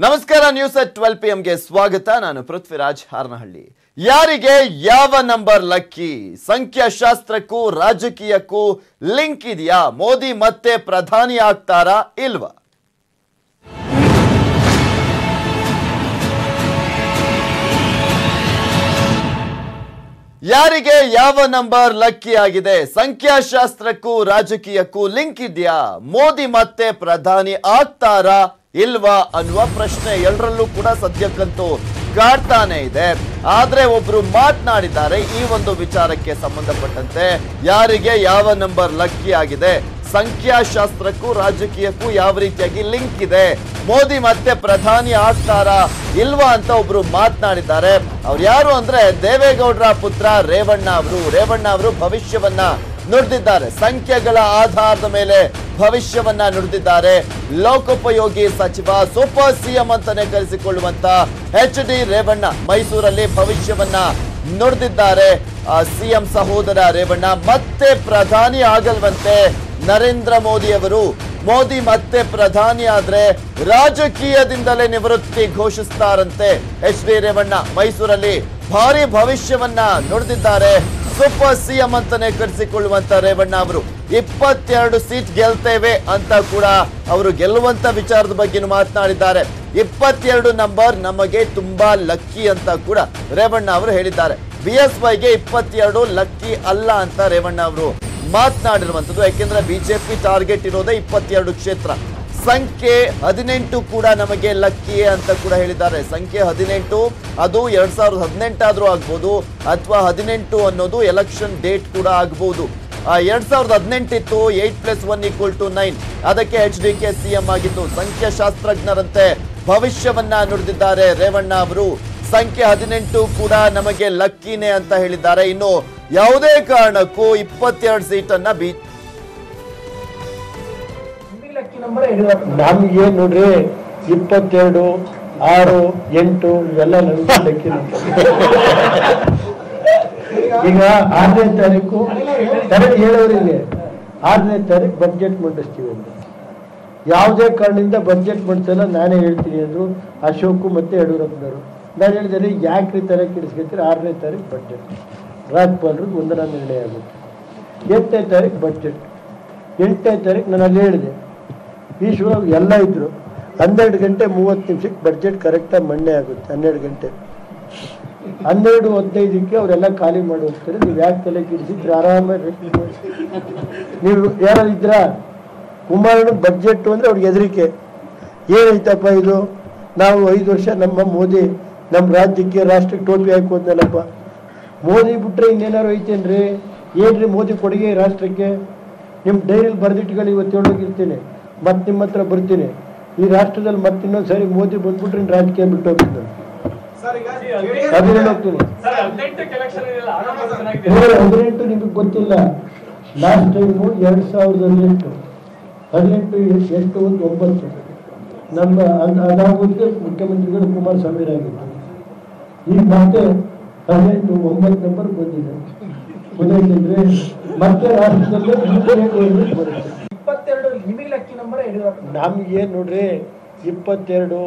ನಮಸ್ಕಾರ news at 12 PM ಗೆ ಸ್ವಾಗತ. ನಾನು ಪೃಥ್ವಿರಾಜ್ ಹಾರನಹಳ್ಳಿ. ಯಾರಿಗೆ ಯಾವ ನಂಬರ್ ಲಕ್ಕಿ? ಸಂಖ್ಯಾಶಾಸ್ತ್ರಕ್ಕೂ ರಾಜಕೀಯಕ್ಕೂ ಲಿಂಕ್ ಇದೆಯಾ? ಮೋದಿ ಮತ್ತೆ ಪ್ರಧಾನಿ ಆಗ್ತಾರಾ ಇಲ್ವಾ? ಯಾರಿಗೆ ಯಾವ ನಂಬರ್ ಲಕ್ಕಿ ಆಗಿದೆ? ಸಂಖ್ಯಾಶಾಸ್ತ್ರಕ್ಕೂ ರಾಜಕೀಯಕ್ಕೂ ಲಿಂಕ್ ಇದೆಯಾ? ಮೋದಿ ಮತ್ತೆ ಪ್ರಧಾನಿ ಆಗ್ತಾರಾ ಇಲ್ವಾ ಅನ್ನುವ ಪ್ರಶ್ನೆ ಎಲ್ಲರಲ್ಲೂ ಕೂಡ ಸದ್ಯಕ್ಕಂತೂ ಕಾಡ್ತಾನೆ ಇದೆ. ಆದ್ರೆ ಒಬ್ರು ಮಾತನಾಡಿದ್ದಾರೆ ಈ ಒಂದು ವಿಚಾರಕ್ಕೆ ಸಂಬಂಧಪಟ್ಟಂತೆ. ಯಾರಿಗೆ ಯಾವ ನಂಬರ್ ಲಕ್ಕಿ ಆಗಿದೆ? ಸಂಖ್ಯಾಶಾಸ್ತ್ರಕ್ಕೂ ರಾಜಕೀಯಕ್ಕೂ ಯಾವ ರೀತಿಯಾಗಿ ಲಿಂಕ್ ಇದೆ? ಮೋದಿ ಮತ್ತೆ ಪ್ರಧಾನಿ ಆಗ್ತಾರಾ ಇಲ್ವಾ ಅಂತ ಒಬ್ರು ಮಾತನಾಡಿದ್ದಾರೆ. ಅವ್ರು ಯಾರು ಅಂದ್ರೆ ದೇವೇಗೌಡರ ಪುತ್ರ ರೇವಣ್ಣ ಅವರು ಭವಿಷ್ಯವನ್ನ ನುಡಿದಿದ್ದಾರೆ. ಸಂಖ್ಯೆಗಳ ಆಧಾರದ ಮೇಲೆ ಭವಿಷ್ಯವನ್ನ ನುಡಿದಿದ್ದಾರೆ. ಲೋಕೋಪಯೋಗಿ ಸಚಿವ ಸೂಪರ್ ಸಿಎಂ ಅಂತಾನೆ ಕರೆಸಿಕೊಳ್ಳುವಂತ HD ರೇವಣ್ಣ ಮೈಸೂರಲ್ಲಿ ಭವಿಷ್ಯವನ್ನ ನುಡಿದಿದ್ದಾರೆ. ಸಿಎಂ ಸಹೋದರ ರೇವಣ್ಣ ಮತ್ತೆ ಪ್ರಧಾನಿ ಆಗಲ್ವಂತೆ ನರೇಂದ್ರ ಮೋದಿ ಮತ್ತೆ ಪ್ರಧಾನಿ ಆದ್ರೆ ರಾಜಕೀಯದಿಂದಲೇ ನಿವೃತ್ತಿ ಘೋಷಿಸ್ತಾರಂತೆ. HD ರೇವಣ್ಣ ಮೈಸೂರಲ್ಲಿ ಭಾರಿ ಭವಿಷ್ಯವನ್ನ ನುಡಿದಿದ್ದಾರೆ. ಸೂಪರ್ ಸಿಎಂ ಅಂತಾನೆ ಕರೆಸಿಕೊಳ್ಳುವಂತ ರೇವಣ್ಣ ಅವರು 22 ಸೀಟ್ ಗೆಲ್ತೇವೆ ಅಂತ ಕೂಡ ಅವರು ಗೆಲ್ಲುವಂತ ವಿಚಾರದ ಬಗ್ಗೆ ಮಾತನಾಡಿದ್ದಾರೆ. 22 ನಂಬರ್ ನಮಗೆ ತುಂಬಾ ಲಕ್ಕಿ ಅಂತ ಕೂಡ ರೇವಣ್ಣ ಅವರು ಹೇಳಿದ್ದಾರೆ. BSYಗೆ 22 ಲಕ್ಕಿ ಅಲ್ಲ ಅಂತ ರೇವಣ್ಣ ಅವರು ಮಾತನಾಡಿರುವಂತದ್ದು. ಯಾಕೆಂದ್ರೆ ಬಿಜೆಪಿ ಟಾರ್ಗೆಟ್ ಇರೋದೇ 22 ಕ್ಷೇತ್ರ. ಸಂಖ್ಯೆ 18 ಕೂಡ ನಮಗೆ ಲಕ್ಕಿ ಅಂತ ಕೂಡ ಹೇಳಿದ್ದಾರೆ. ಸಂಖ್ಯೆ 18 ಅದು 2018 ಆದ್ರೂ ಆಗ್ಬೋದು, ಅಥವಾ 18 ಅನ್ನೋದು ಎಲೆಕ್ಷನ್ ಡೇಟ್ ಕೂಡ ಆಗ್ಬೋದು. 2018 ಇತ್ತು 8+1 = 9. ಅದಕ್ಕೆ HDK ಸಿಎಂ ಆಗಿತ್ತು. ಸಂಖ್ಯಾಶಾಸ್ತ್ರಜ್ಞರಂತೆ ಭವಿಷ್ಯವನ್ನ ನುಡಿದಿದ್ದಾರೆ ರೇವಣ್ಣ ಅವರು. ಸಂಖ್ಯೆ 18 ಕೂಡ ನಮಗೆ ಲಕ್ಕಿನೇ ಅಂತ ಹೇಳಿದ್ದಾರೆ. ಇನ್ನು ಯಾವುದೇ ಕಾರಣಕ್ಕೂ 22 ಸೀಟನ್ನ ನಮ್ಗೆ ನೋಡ್ರಿ 22, 6, 8 ಇವೆಲ್ಲ ನಮ್ಗೆ ಲೆಕ್ಕಿ. ಈಗ 6ನೇ ತಾರೀಕು ಹೇಳೋರಿಗೆ 6ನೇ ತಾರೀಕು ಬಡ್ಜೆಟ್ ಮಂಡಿಸ್ತೀವಿ ಅಂತ. ಯಾವುದೇ ಕಾರಣದಿಂದ ಬಡ್ಜೆಟ್ ಮಂಡಿಸಲ್ಲ ನಾನೇ ಹೇಳ್ತೀನಿ ಅಂದ್ರು ಅಶೋಕ್ ಮತ್ತೆ ಯಡಿಯೂರಪ್ಪನವರು. ನಾನು ಹೇಳಿದರೆ ಯಾಕ್ರಿ ತರ ಕೆಡಿಸ್ಕೊತೀರಿ? 6ನೇ ತಾರೀಕು ಬಡ್ಜೆಟ್ ರಾಜ್ಯಪಾಲರಿಗೆ ಒಂದರ ನಿರ್ಣಯ ಆಗುತ್ತೆ. 8ನೇ ತಾರೀಕು ಬಡ್ಜೆಟ್. 8ನೇ ತಾರೀಕು ನಾನು ಅಲ್ಲಿ ಹೇಳಿದೆ ಈಶ್ವರ ಎಲ್ಲ ಇದ್ರು 12 ಗಂಟೆ 30 ನಿಮಿಷಕ್ಕೆ ಬಡ್ಜೆಟ್ ಕರೆಕ್ಟಾಗಿ ಮಂಡನೆ ಆಗುತ್ತೆ. 12 ಗಂಟೆ 12:15ಕ್ಕೆ ಅವರೆಲ್ಲ ಖಾಲಿ ಮಾಡಿ ಹೋಗ್ತಾರೆ. ನೀವು ಯಾಕೆ ತಲೆ ಕಿಡಿಸಿದ್ರೆ ಆರಾಮಾಗಿ ನೀವು ಯಾರು ಇದ್ರ ಕುಮಾರಣ್ಣ ಬಡ್ಜೆಟ್ ಅಂದ್ರೆ ಅವ್ರಿಗೆ ಹೆದರಿಕೆ. ಏನೈತಪ್ಪ ಇದು? ನಾವು 5 ವರ್ಷ ನಮ್ಮ ಮೋದಿ ನಮ್ಮ ರಾಜ್ಯಕ್ಕೆ ರಾಷ್ಟ್ರಕ್ಕೆ ಟೋಪಿ ಹಾಕೋದ್ನಲ್ಲಪ್ಪ. ಮೋದಿ ಬಿಟ್ರೆ ಇನ್ನೇನಾರು ಐತೇನ್ರಿ? ಏನ್ರಿ ಮೋದಿ ಕೊಡುಗೆ ರಾಷ್ಟ್ರಕ್ಕೆ? ನಿಮ್ಮ ಡೈರಿಲಿ ಬರೆದಿಟ್ಟುಗಳು ಇವತ್ತು ಹೇಳೋಗಿರ್ತೀನಿ, ಮತ್ತೆ ನಿಮ್ಮ ಹತ್ರ ಬರ್ತೀನಿ. ಈ ರಾಷ್ಟ್ರದಲ್ಲಿ ಮತ್ತೆ ಇನ್ನೊಂದು ಸರಿ ಮೋದಿ ಬಂದ್ಬಿಟ್ರೆ ರಾಜಕೀಯ ಬಿಟ್ಟು ಹೋಗ್ತೀನಿ ನಾನು. ಅದನ್ನ ಹೋಗ್ತೀನಿ. 18 ನಿಮಗೆ ಗೊತ್ತಿಲ್ಲ. ಲಾಸ್ಟ್ ಟೈಮು 2018 ಎಷ್ಟು 9 ನಮ್ಮ ಅದಾಗೋದಕ್ಕೆ ಮುಖ್ಯಮಂತ್ರಿಗಳು ಕುಮಾರಸ್ವಾಮಿರಾಗಿತ್ತು. ಈಗ ಮತ್ತೆ 18 9 ನಂಬರ್ ಬಂದಿದೆ. ಗೊತ್ತಾಯ್ತಂದ್ರೆ ಮತ್ತೆ ರಾಷ್ಟ್ರದಲ್ಲೇ ಬರುತ್ತೆ. 22 ನಿಮಗೆ ಲಕ್ಕಿ ನಂಬರ್ ನಮ್ಗೆ ನೋಡ್ರಿ 22,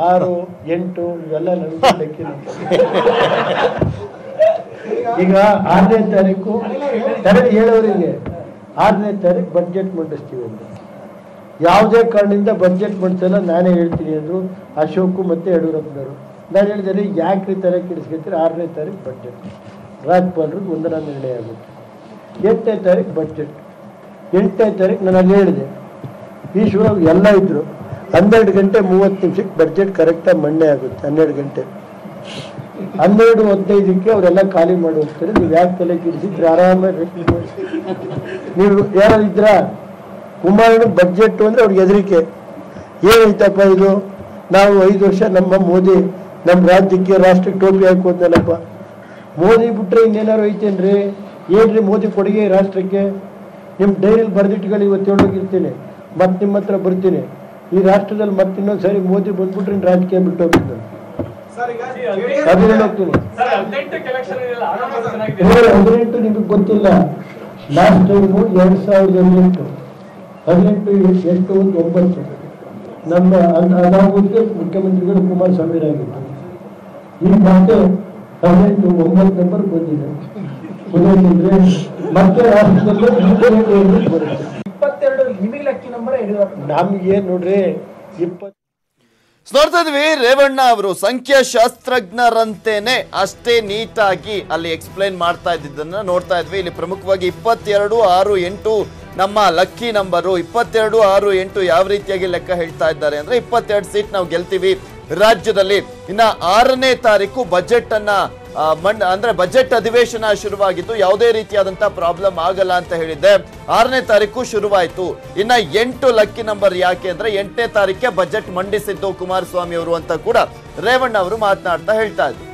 6, 8 ಇವೆಲ್ಲ ನಮ್ಗೆ ಲೆಕ್ಕಿ. ಈಗ 6ನೇ ತಾರೀಕು ಹೇಳೋರಿಗೆ 6ನೇ ತಾರೀಕು ಬಡ್ಜೆಟ್ ಮಂಡಿಸ್ತೀವಿ ಅಂತ. ಯಾವುದೇ ಕಾರಣದಿಂದ ಬಡ್ಜೆಟ್ ಮಂಡಿಸಲ್ಲ ನಾನೇ ಹೇಳ್ತೀನಿ ಅಂದ್ರು ಅಶೋಕ್ ಮತ್ತೆ ಯಡಿಯೂರಪ್ಪನವರು. ನಾನು ಹೇಳಿದರೆ ಯಾಕ್ರಿ ತರ ಕೆಡಿಸ್ಕೊತೀರಿ? 6ನೇ ತಾರೀಕು ಬಡ್ಜೆಟ್ ರಾಜ್ಯಪಾಲರಿಗೆ ಒಂದರ ನಿರ್ಣಯ ಆಗುತ್ತೆ. 8ನೇ ತಾರೀಕು ಬಡ್ಜೆಟ್. 8ನೇ ತಾರೀಕು ನಾನು ಅಲ್ಲಿ ಹೇಳಿದೆ ಈಶ್ವರ ಎಲ್ಲ ಇದ್ರು 12 ಗಂಟೆ 30 ನಿಮಿಷಕ್ಕೆ ಬಡ್ಜೆಟ್ ಕರೆಕ್ಟಾಗಿ ಮಂಡನೆ ಆಗುತ್ತೆ. 12 ಗಂಟೆ 12:15ಕ್ಕೆ ಅವರೆಲ್ಲ ಖಾಲಿ ಮಾಡಿ ಹೋಗ್ತಾರೆ. ನೀವು ಯಾಕೆ ತಲೆ ಕಿಡಿಸಿದ್ರೆ ಆರಾಮಾಗಿ ನೀವು ಯಾರು ಇದ್ರ ಕುಮಾರಣ್ಣ ಬಡ್ಜೆಟ್ ಅಂದ್ರೆ ಅವ್ರಿಗೆ ಹೆದರಿಕೆ. ಏನೈತಪ್ಪ ಇದು? ನಾವು 5 ವರ್ಷ ನಮ್ಮ ಮೋದಿ ನಮ್ಮ ರಾಜ್ಯಕ್ಕೆ ರಾಷ್ಟ್ರಕ್ಕೆ ಟೋಪಿ ಹಾಕೋದ್ನಲ್ಲಪ್ಪ. ಮೋದಿ ಬಿಟ್ರೆ ಇನ್ನೇನಾರು ಐತೇನ್ರಿ? ಏನ್ರಿ ಮೋದಿ ಕೊಡುಗೆ ರಾಷ್ಟ್ರಕ್ಕೆ? ನಿಮ್ಮ ಡೈರಿಲಿ ಬರೆದಿಟ್ಟುಗಳು ಇವತ್ತು ಹೇಳೋಗಿರ್ತೀನಿ, ಮತ್ತೆ ನಿಮ್ಮ ಹತ್ರ ಬರ್ತೀನಿ. ಈ ರಾಷ್ಟ್ರದಲ್ಲಿ ಮತ್ತೆ ಇನ್ನೊಂದು ಸರಿ ಮೋದಿ ಬಂದ್ಬಿಟ್ರೆ ರಾಜಕೀಯ ಬಿಟ್ಟು ಹೋಗ್ತೀನಿ ನಾನು. ಅದನ್ನ ಹೋಗ್ತೀನಿ. 18 ನಿಮಗೆ ಗೊತ್ತಿಲ್ಲ. ಲಾಸ್ಟ್ ಟೈಮು 2018 ಎಷ್ಟು 9 ನಮ್ಮ ಅದಾಗೋದಕ್ಕೆ ಮುಖ್ಯಮಂತ್ರಿಗಳು ಕುಮಾರಸ್ವಾಮಿ ಆಗಿತ್ತು. ಈಗ ಮತ್ತೆ 9 ನಂಬರ್ ಬಂದಿದೆ. ಮತ್ತೆ ರಾಷ್ಟ್ರದಲ್ಲಿ 22 ನಿಮಗೆ ಲಕ್ಕಿ ನಂಬರ್ ಯಡಿಯೂರಪ್ಪ. ನಮ್ಗೆ ನೋಡ್ರಿ 20 ನೋಡ್ತಾ ಇದ್ವಿ ರೇವಣ್ಣ ಅವರು ಸಂಖ್ಯಾಶಾಸ್ತ್ರಜ್ಞರಂತೇನೆ ಅಷ್ಟೇ ನೀಟಾಗಿ ಅಲ್ಲಿ ಎಕ್ಸ್ಪ್ಲೈನ್ ಮಾಡ್ತಾ ಇದ್ದಿದ್ದನ್ನ ನೋಡ್ತಾ ಇದ್ವಿ. ಇಲ್ಲಿ ಪ್ರಮುಖವಾಗಿ 22, 6, 8 ನಮ್ಮ ಲಕ್ಕಿ ನಂಬರು. 22, 6, 8 ಯಾವ ರೀತಿಯಾಗಿ ಲೆಕ್ಕ ಹೇಳ್ತಾ ಇದ್ದಾರೆ ಅಂದ್ರೆ 22 ಸೀಟ್ ನಾವು ಗೆಲ್ತೀವಿ ರಾಜ್ಯದಲ್ಲಿ. ಇನ್ನ 6ನೇ ತಾರೀಕು ಬಜೆಟ್ ಅನ್ನ ಅಂದ್ರೆ ಬಜೆಟ್ ಅಧಿವೇಶನ ಶುರುವಾಗಿತ್ತು, ಯಾವುದೇ ರೀತಿಯಾದಂತ ಪ್ರಾಬ್ಲಮ್ ಆಗಲ್ಲ ಅಂತ ಹೇಳಿದ್ದೆ. 6ನೇ ತಾರೀಕು ಶುರುವಾಯಿತು. ಇನ್ನ 8 ಲಕ್ಕಿ ನಂಬರ್ ಯಾಕೆ ಅಂದ್ರೆ 8ನೇ ತಾರೀಕೆ ಬಜೆಟ್ ಮಂಡಿಸಿದ್ದು ಕುಮಾರಸ್ವಾಮಿ ಅವರು ಅಂತ ಕೂಡ ರೇವಣ್ಣ ಅವರು ಮಾತನಾಡ್ತಾ ಹೇಳ್ತಾ ಇದ್ರು.